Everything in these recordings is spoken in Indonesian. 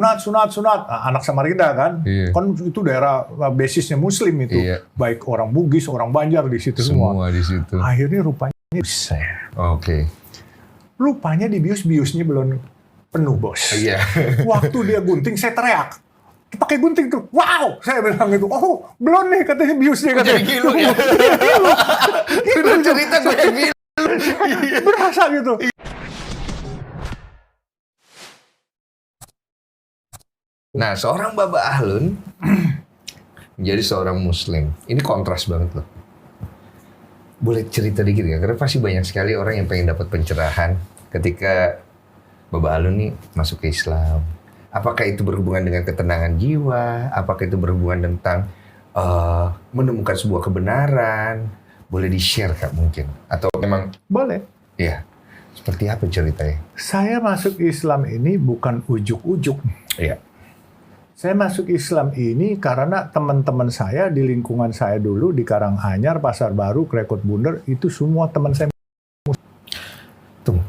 sunat. Anak Samarinda kan, kan itu daerah basisnya Muslim itu, baik orang Bugis, orang Banjar di situ semua. Di situ. Akhirnya rupanya rupanya di bius-biusnya belum penuh, bos. Waktu dia gunting, saya teriak. Pakai gunting tuh, wow, saya bilang itu, oh belum nih katanya biusnya katanya. Gilu ya. Itu cerita gue yang gilu. Berasa gitu. Nah, seorang Baba Ahlun menjadi seorang Muslim. Ini kontras banget loh. Boleh cerita dikit ya? Karena pasti banyak sekali orang yang pengen dapat pencerahan ketika Baba Ahlun nih masuk ke Islam. Apakah itu berhubungan dengan ketenangan jiwa? Apakah itu berhubungan tentang menemukan sebuah kebenaran? Boleh di-share Kak mungkin? Atau memang... Boleh. Iya. Seperti apa ceritanya? Saya masuk Islam ini bukan ujuk-ujuk. Iya. Saya masuk Islam ini karena teman-teman saya di lingkungan saya dulu di Karanganyar, Pasar Baru, Krekot Bunder, itu semua teman saya. Tunggu.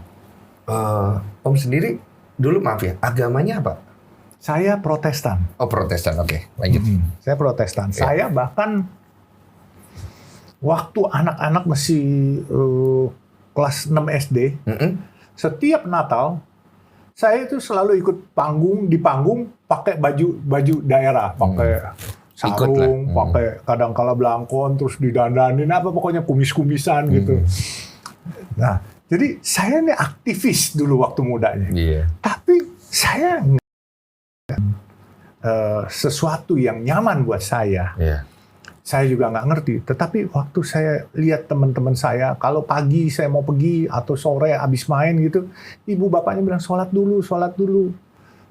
Om sendiri dulu maaf ya, agamanya apa? Saya Protestan. Oh Protestan, oke. Lanjut. Saya Protestan. Saya bahkan waktu anak-anak masih kelas 6 SD, setiap Natal, saya itu selalu ikut di panggung pakai baju daerah, pakai sarung, pakai kadang-kala belangkon, terus didandanin apa pokoknya kumis-kumisan gitu. Nah, jadi saya ini aktivis dulu waktu mudanya. Tapi saya sesuatu yang nyaman buat saya. Saya juga nggak ngerti. Tetapi waktu saya lihat teman-teman saya, kalau pagi saya mau pergi atau sore habis main gitu, ibu bapaknya bilang sholat dulu.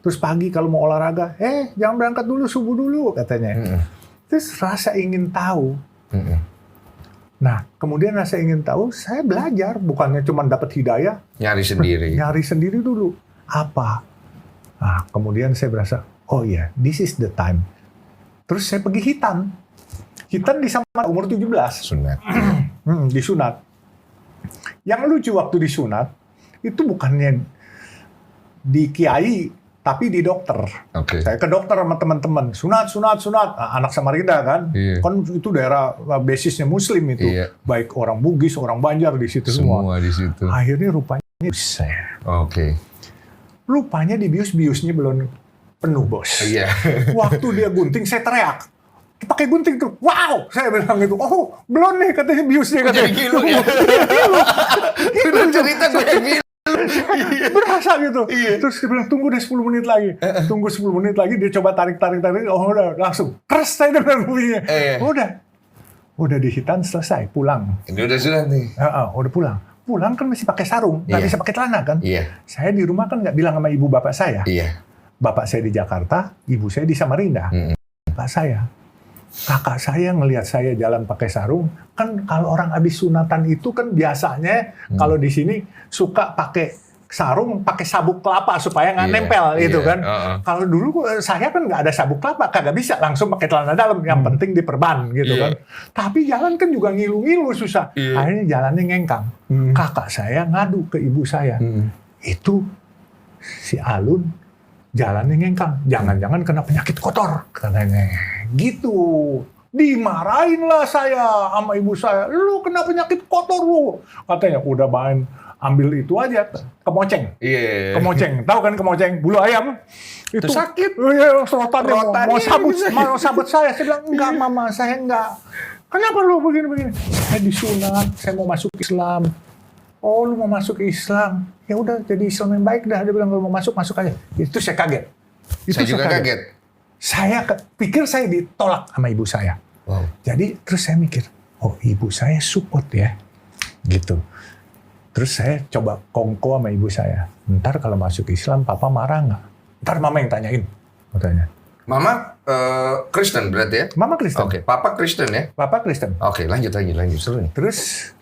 Terus pagi kalau mau olahraga, jangan berangkat dulu, subuh dulu katanya. Terus rasa ingin tahu. Nah, kemudian rasa ingin tahu, saya belajar, bukannya cuma dapat hidayah. Nyari sendiri. Nyari sendiri dulu. Apa? Nah, kemudian saya berasa, oh iya, this is the time. Terus saya pergi hitam. Hitam di Samar umur 17. Sunat. Disunat. Yang lucu waktu disunat, itu bukannya di kiai, tapi di dokter. Saya ke dokter sama teman-teman. Sunat. Anak Samarinda kan. Kan itu daerah basisnya Muslim itu. Baik orang Bugis, orang Banjar di situ semua. Di situ. Akhirnya rupanya rupanya di bius-biusnya belum penuh, bos. Waktu dia gunting, saya teriak. Pakai gunting tuh, wow, saya bilang itu, oh belum nih katanya biusnya katanya. Gilu ya. Itu cerita gue yang gilu. Berasa gitu. Terus dia bilang, tunggu deh 10 menit lagi. Tunggu 10 menit lagi, dia coba tarik. Oh udah, langsung. Keras saya dengar bunyinya. Udah dihitan, selesai, pulang. Ini udah sudah nih. Udah pulang. Pulang kan masih pakai sarung, nggak bisa pakai celana kan. Saya di rumah kan nggak bilang sama ibu bapak saya. Bapak saya di Jakarta, ibu saya di Samarinda. Bapak saya. Kakak saya ngelihat saya jalan pakai sarung, kan kalau orang habis sunatan itu kan biasanya kalau di sini suka pakai sarung, pakai sabuk kelapa supaya nggak nempel gitu kan. Kalau dulu saya kan nggak ada sabuk kelapa, kagak bisa langsung pakai celana dalam, yang penting diperban gitu kan. Tapi jalan kan juga ngilu-ngilu susah. Akhirnya jalannya ngengkang. Kakak saya ngadu ke ibu saya, itu si Alun jalannya ngengkang, jangan-jangan kena penyakit kotor katanya. Gitu. Dimarahin lah saya sama ibu saya. Lu kena penyakit kotor lu. Katanya udah main ambil itu aja kemoceng. Kemoceng. Tahu kan kemoceng? Bulu ayam. Itu sakit. Serotannya mau sabut saya. Saya bilang enggak mama, saya enggak. Kenapa lu begini-begini? Saya disunat, saya mau masuk Islam. Oh lu mau masuk Islam? Ya udah jadi Islam yang baik dah. Dia bilang kalau mau masuk aja. Itu saya kaget. Saya juga kaget. Saya pikir saya ditolak sama ibu saya. Jadi terus saya mikir, oh ibu saya support ya, gitu. Terus saya coba kongko sama ibu saya. Ntar kalau masuk Islam, papa marah nggak? Ntar mama yang tanyain, katanya. Mama Kristen berarti ya? Mama Kristen. Oke, papa Kristen ya? Papa Kristen. Oke, lanjut seru nih. Terus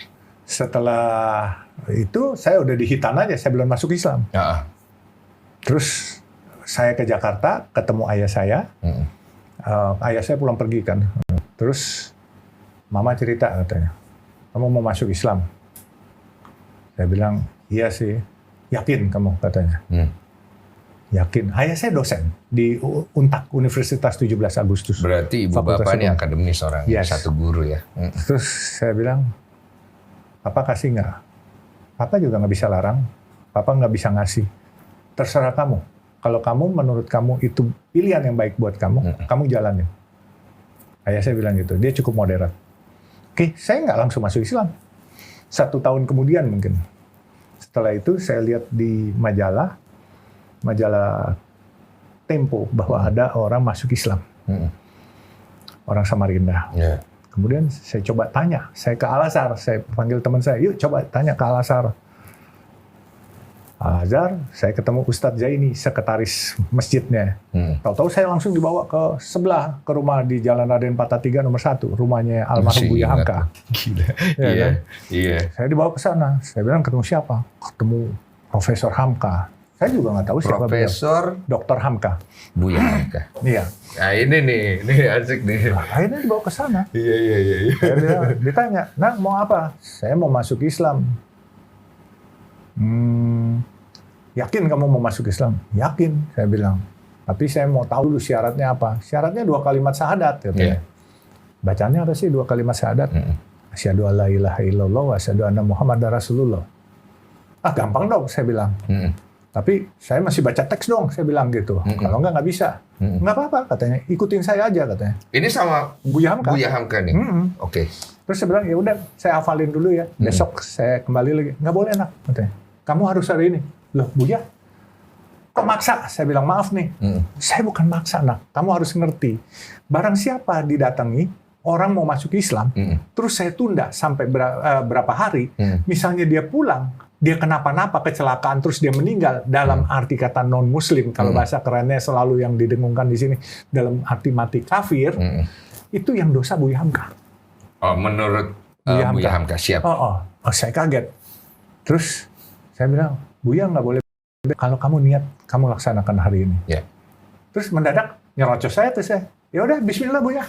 setelah itu saya udah di hitan aja, saya belum masuk Islam. Terus saya ke Jakarta, ketemu ayah saya. Ayah saya pulang pergi kan. Terus mama cerita katanya, kamu mau masuk Islam? Saya bilang, iya sih. Yakin kamu katanya? Yakin. Ayah saya dosen di UNTAK, Universitas 17 Agustus. Berarti ibu bapak ini akademis orang, satu guru ya. Terus saya bilang, Papa kasih nggak? Papa juga nggak bisa larang. Papa nggak bisa ngasih. Terserah kamu. Kalau kamu, menurut kamu itu pilihan yang baik buat kamu, kamu jalanin. Ayah saya bilang gitu. Dia cukup moderat. Oke, saya nggak langsung masuk Islam. 1 tahun kemudian mungkin. Setelah itu saya lihat di majalah Tempo bahwa ada orang masuk Islam, orang Samarinda. Yeah. Kemudian saya coba tanya, saya ke Al-Azhar, saya panggil teman saya, yuk coba tanya ke Al-Azhar. Al-Azhar, saya ketemu Ustadz Zaini, sekretaris masjidnya. Tahu-tahu saya langsung dibawa ke sebelah, ke rumah di Jalan Raden Patah 3 nomor 1, rumahnya almarhum Buya Hamka. Gila. Iya. Saya dibawa ke sana, saya bilang ketemu siapa? Ketemu Profesor Hamka. Saya juga nggak tahu siapa Profesor Dr. Hamka. Buya Hamka. Iya. Nah ini asik nih. Nah, akhirnya dibawa ke sana. Iya. Saya bilang, ditanya, nah mau apa? Saya mau masuk Islam. Yakin kamu mau masuk Islam? Yakin, saya bilang. Tapi saya mau tahu dulu syaratnya apa. Syaratnya 2 kalimat syahadat. Katanya. Bacanya apa sih 2 kalimat syahadat? Asyhadu alla ilaha illallah wa asyhadu anna Muhammadar Rasulullah. Gampang dong, saya bilang. Tapi saya masih baca teks dong, saya bilang gitu. Kalau nggak bisa. Nggak apa-apa, katanya. Ikutin saya aja, katanya. Ini sama Buya Hamka. Buya Hamka nih? Oke. Terus saya bilang, ya udah, saya hafalin dulu ya. Besok saya kembali lagi. Nggak boleh, nak, katanya. Kamu harus hari ini. Loh, Buya, kok maksa? Saya bilang, maaf nih. Saya bukan maksa, nak. Kamu harus ngerti. Barang siapa didatangi, orang mau masuk Islam, terus saya tunda sampai berapa hari, misalnya dia pulang, dia kenapa-napa, kecelakaan, terus dia meninggal, dalam arti kata non-muslim, kalau bahasa kerennya selalu yang didengungkan di sini, dalam arti mati kafir, itu yang dosa Buya Hamka. Oh, menurut Buya Hamka, siap. Oh, saya kaget. Terus saya bilang, Buya nggak boleh, kalau kamu niat, kamu laksanakan hari ini. Yeah. Terus mendadak, nyerocos saya, terus saya, ya udah, bismillah Buya.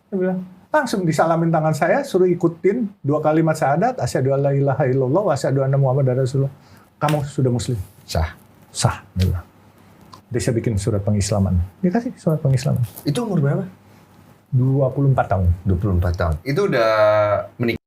Saya bilang, langsung disalamin tangan saya, suruh ikutin 2 kalimat syahadat, asyhadu alla ilaha illallah wa asyhadu anna Muhammadar Rasulullah. Kamu sudah muslim. Sah. Dia saya bikin surat pengislaman. Dikasih surat pengislaman. Itu umur berapa? 24 tahun. 24 tahun. Itu udah menikah?